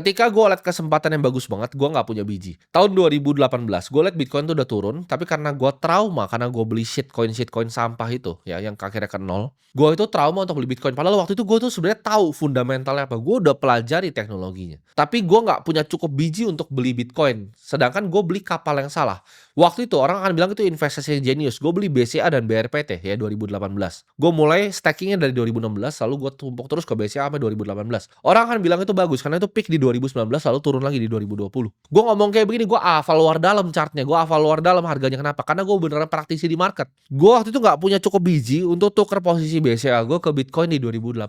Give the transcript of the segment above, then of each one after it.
Ketika gue liat kesempatan yang bagus banget, gue nggak punya biji. Tahun 2018, gue liat Bitcoin tuh udah turun, tapi karena gue trauma, karena gue beli shitcoin sampah itu, ya yang akhirnya ke nol, gue itu trauma untuk beli Bitcoin. Padahal waktu itu gue tuh sebenarnya tahu fundamentalnya apa, gue udah pelajari teknologinya. Tapi gue nggak punya cukup biji untuk beli Bitcoin. Sedangkan gue beli kapal yang salah. Waktu itu orang akan bilang itu investasi yang jenius. Gue beli BCA dan BRPT ya 2018. Gue mulai stackingnya dari 2016, lalu gue tumpuk terus ke BCA sampai 2018. Orang akan bilang itu bagus karena itu peak di 2019 lalu turun lagi di 2020. Gue ngomong kayak begini, gue hafal luar dalam chartnya, gue hafal luar dalam harganya. Kenapa? Karena gue beneran praktisi di market. Gue waktu itu nggak punya cukup biji untuk tuker posisi BCA gue ke Bitcoin di 2018.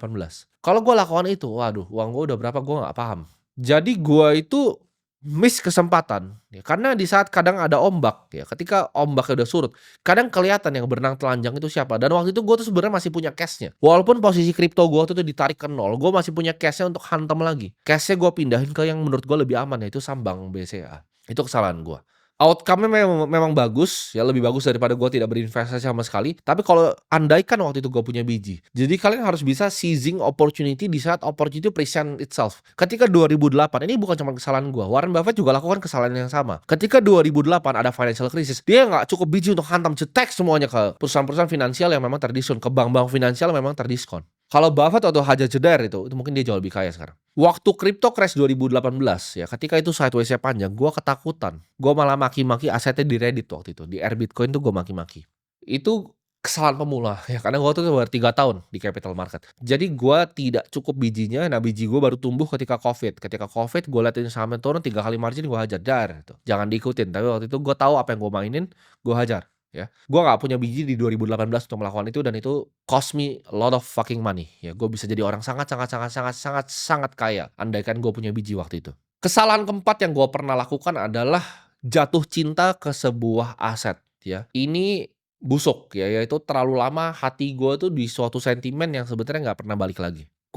Kalau gue lakukan itu, waduh, uang gue udah berapa gue nggak paham. Jadi gue itu miss kesempatan, ya, karena di saat kadang ada ombak, ya, ketika ombaknya udah surut, kadang kelihatan yang berenang telanjang itu siapa. Dan waktu itu gue tuh sebenarnya masih punya cash-nya. Walaupun posisi kripto gue tuh ditarik ke nol, gue masih punya cash-nya untuk hantam lagi. Cash-nya gue pindahin ke yang menurut gue lebih aman, yaitu Sambang BCA. Itu kesalahan gue. Outcome-nya memang bagus, ya lebih bagus daripada gue tidak berinvestasi sama sekali. Tapi kalau andaikan waktu itu gue punya biji, jadi kalian harus bisa seizing opportunity di saat opportunity present itself. Ketika 2008, ini bukan cuma kesalahan gue, Warren Buffett juga lakukan kesalahan yang sama. Ketika 2008 ada financial crisis, dia nggak cukup biji untuk hantam cetek semuanya ke perusahaan-perusahaan finansial yang memang terdiskon, ke bank-bank finansial yang memang terdiskon. Kalau Buffett atau Haja Jedar itu mungkin dia jauh lebih kaya sekarang. Waktu crypto crash 2018, ya ketika itu sideways-nya panjang, gue ketakutan. Gue malah maki-maki asetnya di Reddit waktu itu. Di Air Bitcoin tuh gue maki-maki. Itu kesalahan pemula, ya karena gue tuh baru 3 tahun di capital market. Jadi gue tidak cukup bijinya, nah biji gue baru tumbuh ketika COVID. Ketika COVID, gue liatin sahamnya turun 3 kali margin, gue hajar. Dar, jangan diikutin. Tapi waktu itu gue tahu apa yang gue mainin, gue hajar. Ya, gue nggak punya biji di 2018 untuk melakukan itu dan itu cost me a lot of fucking money. Ya, gue bisa jadi orang sangat sangat sangat sangat sangat sangat kaya andaikan gue punya biji waktu itu. Kesalahan keempat yang gue pernah lakukan adalah jatuh cinta ke sebuah aset. Ya, ini busuk ya, yaitu terlalu lama hati gue tuh di suatu sentimen yang sebenarnya nggak pernah balik lagi.